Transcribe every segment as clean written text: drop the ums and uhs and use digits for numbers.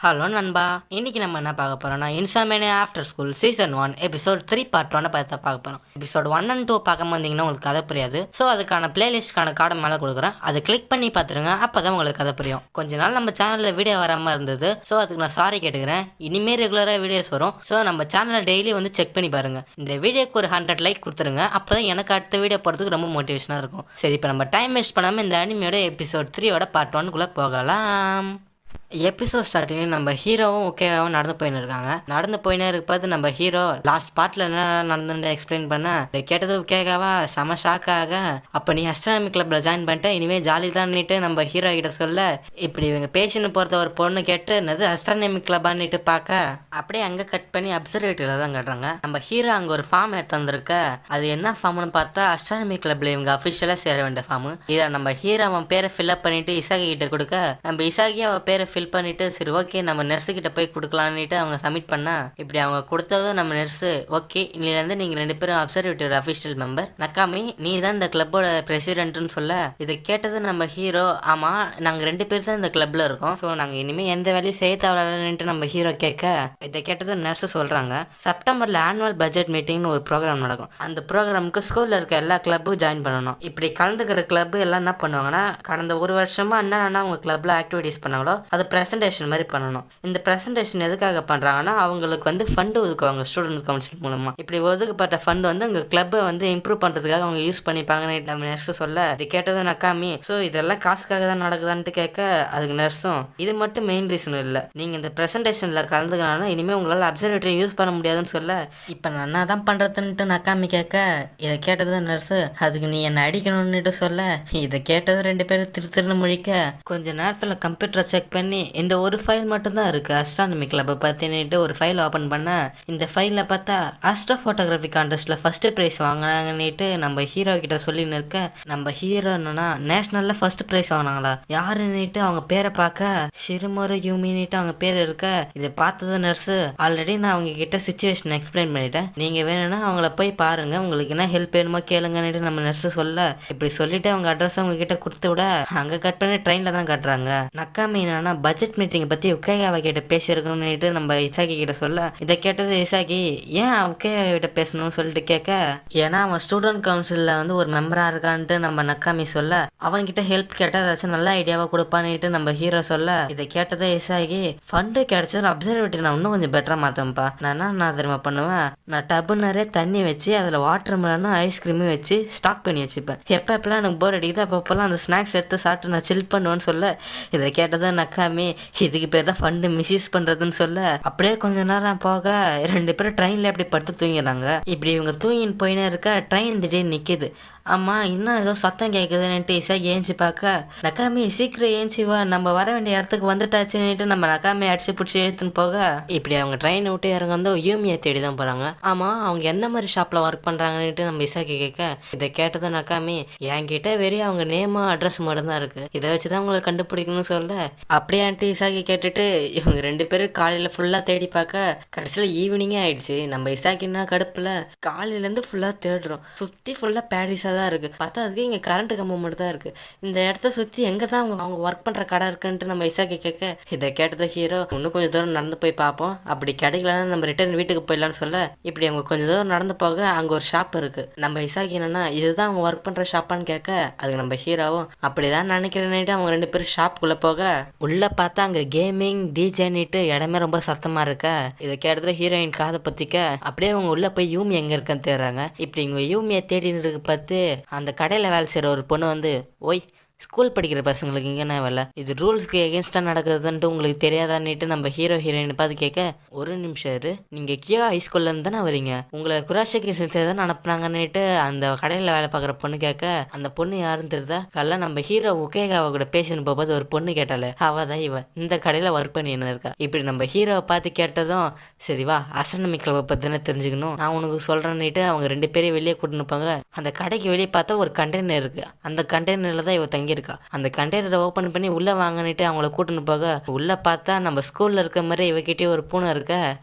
Hello நண்பா, இன்னைக்கு நம்ம என்ன பார்க்க போறோம்னா Insomnia After School season 1 episode 3 part 1 பார்க்க போகிறோம். எபிசோட் 1 அண்ட் 2 பார்க்க வந்தீங்கன்னா உங்களுக்கு கதை புரியாது. ஸோ அதுக்கான பிளேலிஸ்ட்கான கார்டை மேலே கொடுக்குறேன், அதை கிளிக் பண்ணி பார்த்துருங்க. அப்போ தான் உங்களுக்கு கதை புரியும். கொஞ்ச நாள் நம்ம சேனலில் வீடியோ வராமல் இருந்தது, ஸோ அதுக்கு நான் சாரி கேட்டுக்கிறேன். இனிமேல் ரெகுலராக வீடியோஸ் வரும். ஸோ நம்ம சேனலை டெய்லி வந்து செக் பண்ணி பாருங்கள். இந்த வீடியோக்கு ஒரு 100 லைக் கொடுத்துருங்க. அப்போ தான் எனக்கு அடுத்த வீடியோ போகிறதுக்கு ரொம்ப மோட்டிவேஷனாக இருக்கும். சரி, இப்போ நம்ம டைம் வேஸ்ட் பண்ணாமல் இந்த அனிமையோட எபிசோட் 3 பார்ட் 1 போகலாம். எபிசோட் ஸ்டார்டிங் நம்ம ஹீரோவும் ஓகேவாகவும் நடந்து போயினே இருப்பது நம்ம ஹீரோ லாஸ்ட் பார்ட்ல என்ன நடந்துட்டு எக்ஸ்பிளைன் பண்ண கேட்டது ஓகேகாவா செம ஷாக் ஆக, அப்போ நீ அஸ்ட்ரானமி கிளப்ல ஜாயின் பண்ணிட்டு இனிமேல் ஜாலி தான்னுட்டு நம்ம ஹீரோ கிட்ட சொல்ல, இப்படி இவங்க பேச்சுன்னு போகிறத ஒரு பொண்ணு கேட்டு என்னது அஸ்ட்ரானமி கிளப்பான்னுட்டு பார்க்க அப்படியே அங்கே கட் பண்ணி அப்சர்வேட்டரியில் தான் கட்டுறாங்க. நம்ம ஹீரோ அங்கே ஒரு ஃபார்ம் எடுத்து வந்திருக்க, அது என்ன ஃபார்ம்னு பார்த்தா அஸ்ட்ரானமி கிளப்ல இவங்க அஃபிஷியலாக சேர வேண்டிய ஃபார்ம். இதை நம்ம ஹீரோ அவன் பேரை ஃபில்அப் பண்ணிட்டு இசாகி கிட்ட கொடுக்க, நம்ம இசாகி அவன் பேரை ஃபில் பண்ணிட்டு சரி ஓகே நம்ம நர்ஸு கிட்ட போய் கொடுக்கலான்னுட்டு அவங்க சப்மிட் பண்ணா, இப்படி அவங்க கொடுத்ததும் நம்ம நர்ஸு ஓகே இன்னிலேருந்து நீங்கள் 2 பேரும் அப்சர்வேட்டரி அஃபிஷியல் மெம்பர், நக்காமி நீ தான் இந்த கிளப்போட பிரசிடென்ட்னு சொல்ல, இதை கேட்டது நம்ம ஹீரோ ஆமாம் நாங்கள் 2 பேர் தான் இந்த கிளப்ல இருக்கோம், ஸோ நாங்கள் இனிமேல் எந்த வேலையும் செய்ய தேவையில்லைன்ட்டு நம்ம ஹீரோ கேட்க, இதை கேட்டதும் நர்ஸு சொல்கிறாங்க செப்டம்பரில் ஆனுவல் பட்ஜெட் மீட்டிங்னு ஒரு ப்ரோக்ராம் நடக்கும். அந்த ப்ரோக்ராமுக்கு ஸ்கூலில் இருக்க எல்லா கிளப்பும் ஜாயின் பண்ணணும். இப்படி கலந்துக்கிற கிளப் எல்லாம் என்ன பண்ணுவாங்கன்னா, கடந்த ஒரு வருஷமாக என்னென்னா அவங்க கிளப்பில் ஆக்டிவிட்டீஸ் பண்ணாங்களோ அது ப்ரெசன்டேஷன் மாதிரி பண்ணணும். இந்த ப்ரெசன்டேஷன் எதுக்காக பண்ணுறாங்கன்னா, அவங்களுக்கு வந்து ஃபண்டு ஒதுக்குவாங்க ஸ்டூடெண்ட் கவுன்சில் மூலமாக. இப்படி ஒதுக்கப்பட்ட ஃபண்டு வந்து அங்கே கிளப்பை வந்து இம்ப்ரூவ் பண்ணுறதுக்காக அவங்க யூஸ் பண்ணிப்பாங்கன்னு நம்ம நர்ஸு சொல்ல, இது கேட்டதும் நக்காமி ஸோ இதெல்லாம் காசுக்காக தான் நடக்குதான்ட்டு கேட்க, அதுக்கு நர்ஸும் இது மட்டும் மெயின் ரீசன் இல்லை, நீங்கள் இந்த ப்ரெசன்டேஷனில் கலந்துக்கனால இனிமேல் உங்களால் அப்சர்வேட்டரி யூஸ் பண்ண முடியாதுன்னு சொல்ல, இப்போ நான் என்ன தான் பண்ணுறதுன்ட்டு நக்காமி கேட்க, இதை கேட்டது நர்ஸு அதுக்கு நீ என்னை அடிக்கணும்னுட்டு சொல்ல, இதை கேட்டது 2 பேரும் திருன்னு முழிக்க, கொஞ்ச நேரத்தில் கம்ப்யூட்டரை செக் பண்ணி இந்த ஒரு ஃபைல் மட்டும்தான் இருக்குது அஸ்ட்ரானமி கிளப்பை பற்றினிட்டு ஒரு ஃபைல் ஓப்பன் பண்ண, இந்த ஃபைலில் பார்த்தா ஆஸ்ட்ரோ ஃபோட்டோகிராஃபி கான்டெஸ்ட்டில் ஃபஸ்ட்டு ப்ரைஸ் வாங்கினாங்கன்னுட்டு நம்ம ஹீரோ கிட்ட சொல்லின்னு இருக்க, நம்ம ஹீரோ என்னன்னா நேஷ்னலில் ஃபஸ்ட் ப்ரைஸ் வாங்கினாங்களா யாருன்னுட்டு அவங்க பேரை பார்க்க ஷிருமோரு யூமின்னுட்டு அவங்க பேர் இருக்க, இதை பார்த்தது நர்ஸு ஆல்ரெடி நான் அவங்க கிட்ட சுச்சுவேஷன் எக்ஸ்பிளைன் பண்ணிட்டேன், நீங்கள் வேணும்னா அவங்கள போய் பாருங்கள், உங்களுக்கு என்ன ஹெல்ப் வேணுமோ கேளுங்கன்னுட்டு நம்ம நர்ஸு சொல்ல, இப்படி சொல்லிட்டு அவங்க அட்ரஸ் அவங்க கிட்ட கொடுத்து விட அங்கே கட் பண்ணி ட்ரெயினில் தான் கட்டுறாங்க. நக்காமி என்னன்னா பட்ஜெட் மீட்டிங்கை பற்றி உக்கேகாவை கிட்ட பேசியிருக்கணும்னுட்டு நம்ம இசாகி கிட்ட சொல்ல, இதை கேட்டது இசாகி ஏன் உக்கேகா கிட்ட பேசணும்னு சொல்லிட்டு கேட்க, ஏன்னா அவன் ஸ்டூடெண்ட் கவுன்சிலில் வந்து ஒரு மெம்பராக இருக்கான்ட்டு நம்ம நக்காமி சொல்ல, அவன்கிட்ட ஹெல்ப் கேட்டால் ஏதாச்சும் நல்ல ஐடியாவாக கொடுப்பான்னுட்டு நம்ம ஹீரோ சொல்ல, இதை கேட்டதே இசாகி ஃபண்டு கிடைச்சது அப்சர்வேட்டரி நான் இன்னும் கொஞ்சம் பெட்டராக மாற்றேன்ப்பா, நான் தெரியுமா பண்ணுவேன், நான் டப்பு நிறைய தண்ணி வச்சு அதில் வாட்டர் மெலனும் ஐஸ்கிரீமும் வச்சு ஸ்டாக் பண்ணி வச்சுப்பேன், எப்பப்பெல்லாம் எனக்கு போர் அடிக்குது அப்பப்பெல்லாம் அந்த ஸ்நாக்ஸ் எடுத்து சாப்பிட்டு நான் சில் பண்ணுவேன்னு சொல்ல, இதை கேட்டதான் நக்காமி இதுக்கு பேர் தான் ஃபண்டு மிஸ்யூஸ் பண்ணுறதுன்னு சொல்ல, அப்படியே கொஞ்ச நேரம் போக 2 பேரும் ட்ரெயினில் எப்படி படுத்து தூங்கிடுறாங்க. இப்படி இவங்க தூங்கின்னு போயினே இருக்க ட்ரெயின் திடீர்னு நிற்கிது. ஆமாம் இன்னும் ஏதோ சத்தம் கேட்குதுன்னுட்டு இசாகி ஏஞ்சி பார்க்க, நக்காமி சீக்கிரம் ஏஞ்சி வா நம்ம வர வேண்டிய இடத்துக்கு வந்துட்டாச்சுன்னுட்டு நம்ம நக்காமி அடிச்சு பிடிச்சி எடுத்துன்னு போக, இப்படி அவங்க ட்ரெயினை விட்டு இறங்க வந்து யூமியை தேடி தான் போகிறாங்க. ஆமாம் அவங்க எந்த மாதிரி ஷாப்பில் ஒர்க் பண்ணுறாங்கன்னுட்டு நம்ம இசாகி கேட்க, இதை கேட்டதும் நக்காமி என்கிட்ட வெறும் அவங்க நேமு அட்ரஸ் மட்டும் தான் இருக்குது, இதை வச்சு தான் உங்களை கண்டுபிடிக்கணும்னு சொல்ல, அப்படியான்ட்டு இசாகி கேட்டுட்டு இவங்க 2 பேரும் காலையில் ஃபுல்லாக தேடி பார்க்க கடைசியில் ஈவினிங்கே ஆயிடுச்சு. நம்ம இசாகின்னா கடுப்பில் காலையிலேருந்து ஃபுல்லாக தேடுறோம், சுற்றி ஃபுல்லாக பேரிஸாக தான் இருக்குது, பார்த்தா அதுக்கு இங்கே கரண்ட் கம்பம் மட்டும் தான் இருக்குது, இந்த இடத்த சுற்றி எங்கே தான் அவங்க ஒர்க் பண்ணுற கடை இருக்குன்ட்டு நம்ம இசாகி கேட்க, இதை கேட்டது ஹீரோ இன்னும் கொஞ்சம் தூரம் நடந்து போய் பார்ப்போம், அப்படி கிடைக்கலன்னா நம்ம ரிட்டர்ன் வீட்டுக்கு போயிடலான்னு சொல்ல, இப்படி அவங்க கொஞ்சம் தூரம் நடந்து போக அங்கே ஒரு ஷாப் இருக்குது. நம்ம இசாகி என்னன்னா இதுதான் அவங்க ஒர்க் பண்ணுற ஷாப்பான்னு கேட்க, அதுக்கு நம்ம ஹீரோவும் அப்படிதான் நினைக்கிறேன்னுட்டு அவங்க 2 பேரும் ஷாப்புக்குள்ளே போக, உள்ளே பார்த்தா அங்கே கேமிங் டிஜேன்னுட்டு இடமே ரொம்ப சத்தமாக இருக்க, இதை கேட்டது ஹீரோயின் காதை பற்றிக்க, அப்படியே அவங்க உள்ளே போய் யூமி எங்கே இருக்குன்னு தேடுறாங்க. இப்படி இவங்க யூமியை தேடின்னு இருக்கு பார்த்து அந்த கடையில் வேலை செய்கிற ஒரு பொண்ணு வந்து, ஓய் ஸ்கூல் படிக்கிற பசங்களுக்கு இங்கே என்ன வேலை, இது ரூல்ஸ்க்கு எகென்ஸ்டாக நடக்குதுன்ட்டு உங்களுக்கு தெரியாதான்னுட்டு நம்ம ஹீரோயின் பார்த்து கேட்க, ஒரு நிமிஷம் இரு நீங்கள் கியோ ஹைஸ்கூல்லேருந்து தானே வரீங்க, உங்களை குராஷிக்கு தானே அனுப்புனாங்கன்னுட்டு அந்த கடையில் வேலை பார்க்குற பொண்ணு கேட்க, அந்த பொண்ணு யாருன்னு தெரியுதா, கல்ல நம்ம ஹீரோ உக்கேகாவை கூட பேசின்னு போகும்போது ஒரு பொண்ணு கேட்டாலே அவ தான் இவன் இந்த கடையில் ஒர்க் பண்ணி என்ன இருக்கா. இப்படி நம்ம ஹீரோவை பார்த்து கேட்டதும் சரி வா அஸ்ட்ரானமி கிளப்பை பற்றின தெரிஞ்சுக்கணும் நான் உனக்கு சொல்கிறேன்னுட்டு அவங்க 2 பேரையும் வெளியே கூட்டின்னு இருப்பாங்க. அந்த கடைக்கு வெளியே பார்த்தா ஒரு கண்டெய்னர் இருக்குது, அந்த கண்டெய்னரில் தான் இவ தங்கி தங்கியிருக்கா. அந்த கண்டெய்னரை ஓப்பன் பண்ணி உள்ளே வாங்கிட்டு அவங்கள கூட்டின்னு போக உள்ளே பார்த்தா நம்ம ஸ்கூலில் இருக்க மாதிரி இவகிட்டே ஒரு பூனை இருக்க.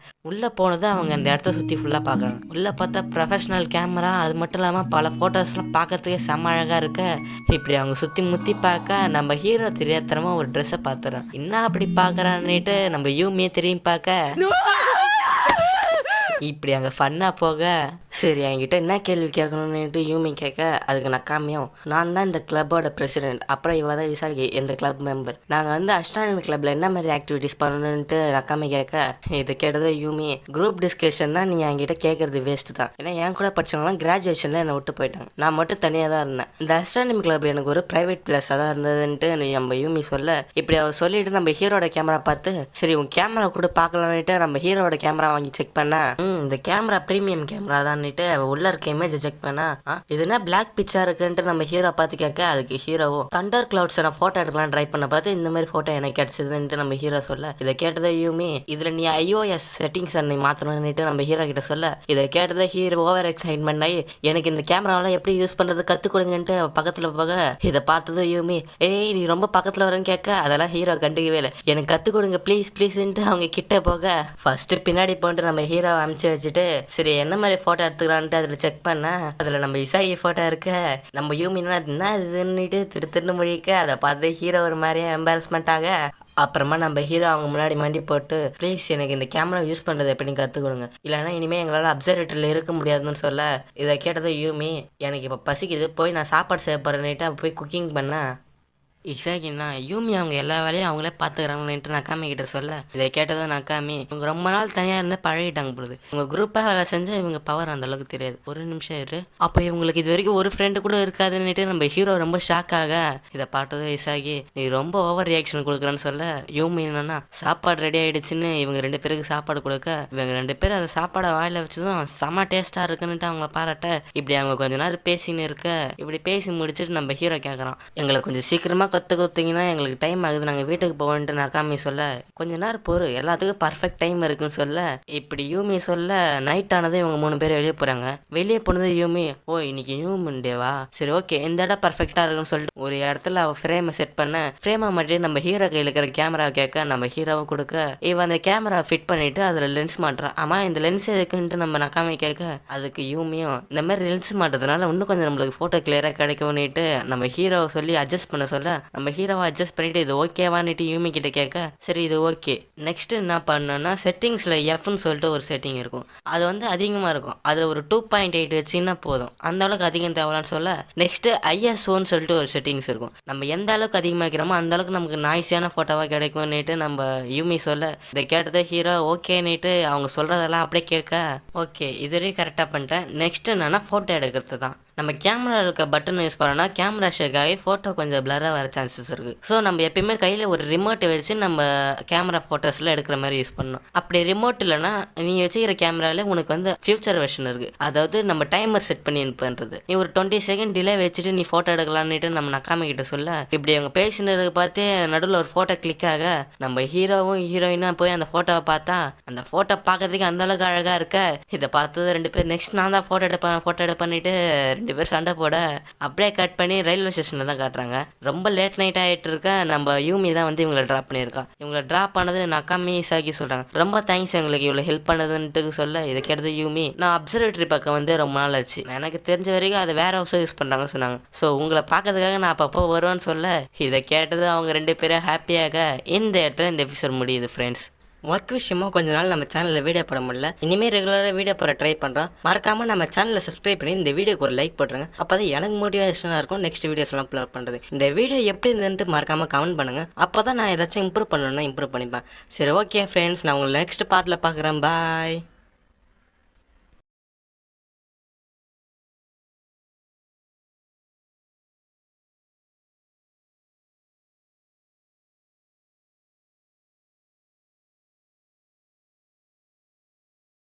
உள்ளே போனது அவங்க அந்த இடத்த சுற்றி ஃபுல்லாக பார்க்குறாங்க. உள்ளே பார்த்தா ப்ரொஃபஷ்னல் கேமரா, அது மட்டும் இல்லாமல் பல ஃபோட்டோஸ்லாம் பார்க்கறதுக்கே செம்ம அழகாக இருக்க. இப்படி அவங்க சுற்றி முற்றி பார்க்க நம்ம ஹீரோ தெரியாதனமாக ஒரு ட்ரெஸ்ஸை பார்த்துறோம். என்ன அப்படி பார்க்குறான்னுட்டு நம்ம யூமியே திரும்பி பார்க்க இப்படி அங்கே ஃபன்னாக போக சரி என்கிட்ட என்ன கேள்வி கேட்கணுன்னுட்டு யூமி கேட்க அதுக்கு நக்காமியும் நான் தான் இந்த கிளப்போட பிரசிடென்ட், அப்புறம் இவ தான் இசாகி இந்த கிளப் மெம்பர். நாங்கள் வந்து அஸ்ட்ரானமி கிளப்பில் என்ன மாதிரி ஆக்டிவிட்டீஸ் பண்ணணுன்ட்டு நக்காமி கேட்க இது கேட்டதோ யூமி குரூப் டிஸ்கஷன்னா நீ என்கிட்ட கேட்கறது வேஸ்ட் தான். ஏன்னா என் கூட படிச்சவங்களாம் கிராஜுவேஷனில் என்னை விட்டு போயிட்டாங்க, நான் மட்டும் தனியாக தான் இருந்தேன். இந்த அஸ்ட்ரானமி கிளப் எனக்கு ஒரு ப்ரைவேட் பிளேஸாக தான் இருந்ததுன்ட்டு நம்ம யூமி சொல்ல இப்படி அவர் சொல்லிட்டு நம்ம ஹீரோட கேமரா பார்த்து சரி உன் கேமரா கூட பார்க்கலான்ட்டு நம்ம ஹீரோட கேமரா வாங்கி செக் பண்ண இந்த கேமரா ப்ரீமியம் கேமரா தான் உள்ள இருக்க இமேஜ் செக் பண்ணா இதுனா பிளாக் பிக்சர் இருக்குன்ட்டு நம்ம ஹீரோ பார்த்து கேட்க அதுக்கு ஹீரோவோ தண்டர் கிளவுட்ஸ் நான் போட்டோ எடுக்கலாம் ட்ரை பண்ண பார்த்து இந்த மாதிரி போட்டோ எனக்கு கிடைச்சதுன்ட்டு நம்ம ஹீரோ சொல்ல இதை கேட்டதை யூமி இதுல நீ iOS செட்டிங்ஸ் நீ மாத்தணும்னுட்டு நம்ம ஹீரோ கிட்ட சொல்ல இதை கேட்டதை ஹீரோ ஓவர் எக்ஸைட்மெண்ட் ஆகி எனக்கு இந்த கேமராவெல்லாம் எப்படி யூஸ் பண்றது கத்து கொடுங்கன்ட்டு பக்கத்துல போக இதை பார்த்ததும் யூமி ஏய் நீ ரொம்ப பக்கத்துல வரேன்னு கேட்க அதெல்லாம் ஹீரோ கண்டுக்கவே இல்லை. எனக்கு கத்து கொடுங்க ப்ளீஸ் ப்ளீஸ்ன்ட்டு அவங்க கிட்ட போக ஃபர்ஸ்ட் பின்னாடி போட்டு நம்ம ஹீரோ அனுப்பிச்சு வச்சுட்டு சரி என்ன மாதிரி போட்டோ எடுத்துக்கலான்ட்டு அதில் செக் பண்ண அதில் நம்ம இசாகி ஃபோட்டோ இருக்க. நம்ம யூமின்னா என்ன இதுன்னுட்டு திரு மொழிக்க அதை பார்த்து ஹீரோ ஒரு மாதிரியே எம்பாரஸ்மெண்ட் ஆக அப்புறமா நம்ம ஹீரோ அவங்க முன்னாடி மண்டி போட்டு ப்ளீஸ் எனக்கு இந்த கேமரா யூஸ் பண்ணுறது எப்படின்னு கற்றுக் கொடுங்க, இல்லைனா இனிமேல் எங்களால் அப்சர்வேட்டரியில் இருக்க முடியாதுன்னு சொல்ல இதை கேட்டதை யூமி எனக்கு இப்போ பசிக்குது போய் நான் சாப்பாடு செய்ய போகிறேன்னுட்டு போய் குக்கிங் பண்ணேன். இசாகின்னா யூமி அவங்க எல்லா வேலையும் அவங்களே பார்த்துக்கிறாங்கன்ட்டு நக்காமி கிட்ட சொல்ல இதை கேட்டதும் நக்காமி இவங்க ரொம்ப நாள் தனியாக இருந்து பழகிட்டாங்க பொழுது இவங்க குரூப்பாக வேலை செஞ்சால் இவங்க பவர் அந்த அளவுக்கு தெரியாது. ஒரு நிமிஷம் இரு அப்போ இவங்களுக்கு இது வரைக்கும் ஒரு ஃப்ரெண்டு கூட இருக்காதுன்னுட்டு நம்ம ஹீரோ ரொம்ப ஷாக் ஆக இதை பார்த்ததும் இசாகி நீ ரொம்ப ஓவர் ரியாக்ஷன் கொடுக்குறேன்னு சொல்ல யூமி என்னன்னா சாப்பாடு ரெடி ஆகிடுச்சுன்னு இவங்க 2 பேருக்கு சாப்பாடு கொடுக்க இவங்க 2 பேரும் அந்த சாப்பாடை வாயில வச்சதும் செம்ம டேஸ்ட்டாக இருக்குன்னுட்டு அவங்கள பாராட்ட இப்படி அவங்க கொஞ்ச நேரம் பேசின்னு இருக்க இப்படி பேசி முடிச்சுட்டு நம்ம ஹீரோ கேட்குறான் எங்களை கொஞ்சம் சீக்கிரமாக கொடுத்தீங்கன்னா எங்களுக்கு டைம் ஆகுது நாங்கள் வீட்டுக்கு போவோன்ட்டு நக்காமி சொல்ல கொஞ்ச நேரம் போரு எல்லாத்துக்கும் பர்ஃபெக்ட் டைம் இருக்குன்னு சொல்ல இப்படி யூமி சொல்ல நைட் ஆனதும் இவங்க 3 பேர் வெளியே போகிறாங்க. வெளியே போனது யூமி ஓ இன்னைக்கு ஹியூமன் டேவா சரி ஓகே இந்த இடம் பர்ஃபெக்டாக இருக்குன்னு சொல்லிட்டு ஒரு இடத்துல அவள் ஃப்ரேமை செட் பண்ண ஃப்ரேமை மாட்டி நம்ம ஹீரோ கையில் இருக்கிற கேமரா கேட்க நம்ம ஹீரோவை கொடுக்க இவன் அந்த கேமரா ஃபிட் பண்ணிட்டு அதில் லென்ஸ் மாட்டுறான். ஆமாம் இந்த லென்ஸ் எதுக்குன்ட்டு நம்ம நக்காமி கேட்க அதுக்கு யூமியும் இந்த மாதிரி லென்ஸ் மாட்டுறதுனால இன்னும் கொஞ்சம் நம்மளுக்கு ஃபோட்டோ கிளியராக கிடைக்கும்னுட்டு நம்ம ஹீரோவை சொல்லி அட்ஜஸ்ட் பண்ண சொல்ல நம்ம ஹீரோவை அட்ஜஸ்ட் பண்ணிட்டு இது ஓகேவான்னுட்டு யூமி கிட்ட கேட்க சரி இது ஓகே. நெக்ஸ்ட் என்ன பண்ணோன்னா செட்டிங்ஸில் எஃப்னு சொல்லிட்டு ஒரு செட்டிங் இருக்கும், அது வந்து அதிகமாக இருக்கும், அது ஒரு 2.8 வச்சுன்னா போதும், அந்த அளவுக்கு அதிகம் தேவைலான்னு சொல்ல நெக்ஸ்ட் ஐஎஸ்ஓன்னு சொல்லிட்டு ஒரு செட்டிங்ஸ் இருக்கும், நம்ம எந்த அளவுக்கு அதிகமாக வைக்கிறோமோ அந்த அளவுக்கு நமக்கு நாய்ஸியான ஃபோட்டோவாக கிடைக்கும்னுட்டு நம்ம யூமி சொல்ல இதை கேட்டதை ஹீரோ ஓகேன்னுட்டு அவங்க சொல்கிறதெல்லாம் அப்படியே கேட்க ஓகே இதுவரை கரெக்டாக பண்ணிட்டேன். நெக்ஸ்ட் என்னன்னா ஃபோட்டோ எடுக்கிறது தான். நம்ம கேமரா இருக்க பட்டன் யூஸ் பண்ணோன்னா கேமரா ஷேக் ஆகி ஃபோட்டோ கொஞ்சம் பிளராக வர சான்சஸ் இருக்குது. ஸோ நம்ம எப்பயுமே கையில் ஒரு ரிமோட்டை வச்சு நம்ம கேமரா ஃபோட்டோஸில் எடுக்கிற மாதிரி யூஸ் பண்ணணும். அப்படி ரிமோட் இல்லைனா நீ வச்சுக்கிற கேமராவில் உனக்கு வந்து ஃபியூச்சர் வெர்ஷன் இருக்குது, அதாவது நம்ம டைமர் செட் பண்ணி பண்ணுறது. நீ ஒரு 20 செகண்ட் டிலே வச்சுட்டு நீ ஃபோட்டோ எடுக்கலான்னுட்டு நம்ம நக்காமி கிட்ட சொல்ல இப்படி அவங்க பேசினதுக்கு பார்த்தே நடுவில் ஒரு ஃபோட்டோ கிளிக் ஆக நம்ம ஹீரோவும் ஹீரோயினாக போய் அந்த ஃபோட்டோவை பார்த்தா அந்த ஃபோட்டோ பார்க்கறதுக்கு அந்த அளவுக்கு அழகாக இருக்க. இதை பார்த்தது 2 பேர் நெக்ஸ்ட் நான் தான் ஃபோட்டோ எடுப்பேன்னுட்டு 2 பேர் சண்டை போட அப்படியே கட் பண்ணி ரயில்வே ஸ்டேஷனில் தான் காட்டுறாங்க. ரொம்ப லேட் நைட் ஆகிட்டு இருக்க நம்ம யூமி தான் வந்து இவங்களை ட்ராப் பண்ணியிருக்கா. இவங்களை ட்ராப் பண்ணது நக்காமி இசாகி சொல்கிறாங்க ரொம்ப தேங்க்ஸ் எங்களுக்கு இவ்வளோ ஹெல்ப் பண்ணதுன்ட்டு சொல்ல இதை கேட்டது யூமி நான் அப்சர்வேட்டரி பக்கம் வந்து ரொம்ப நாள் ஆச்சு, எனக்கு தெரிஞ்ச வரைக்கும் அதை வேற ஹவுஸை யூஸ் பண்ணுறாங்கன்னு சொன்னாங்க, ஸோ உங்களை பார்க்கறதுக்காக நான் அப்பப்போ வருவேன்னு சொல்ல இதை கேட்டது அவங்க 2 பேரும் ஹாப்பியாக இந்த இடத்துல இந்த எபிசோட் முடியுது ஃப்ரெண்ட்ஸ். ஒர்க் விஷயமா கொஞ்ச நாள் நம்ம சேனலில் வீடியோ போட முடியல, இனிமேல் ரெகுலராக வீடியோ போட ட்ரை பண்ணுறோம். மறக்காமல் நம்ம சேனலை சப்ஸ்கிரைப் பண்ணி இந்த வீடியோக்கு ஒரு லைக் போட்டுருங்க, அப்போ தான் எனக்கு மோட்டிவேஷனாக இருக்கும் நெக்ஸ்ட் வீடியோஸ்லாம் அப்லோட் பண்ணுறது. இந்த வீடியோ எப்படி இருந்துட்டு மறக்காமல் கமெண்ட் பண்ணுங்கள், அப்போ தான் நான் ஏதாச்சும் இம்ப்ரூவ் பண்ணணும்னா இம்ப்ரூவ் பண்ணிப்பேன். சரி ஓகே ஃப்ரெண்ட்ஸ், நான் உங்களை நெக்ஸ்ட் பார்ட்டில் பார்க்குறேன். பாய்.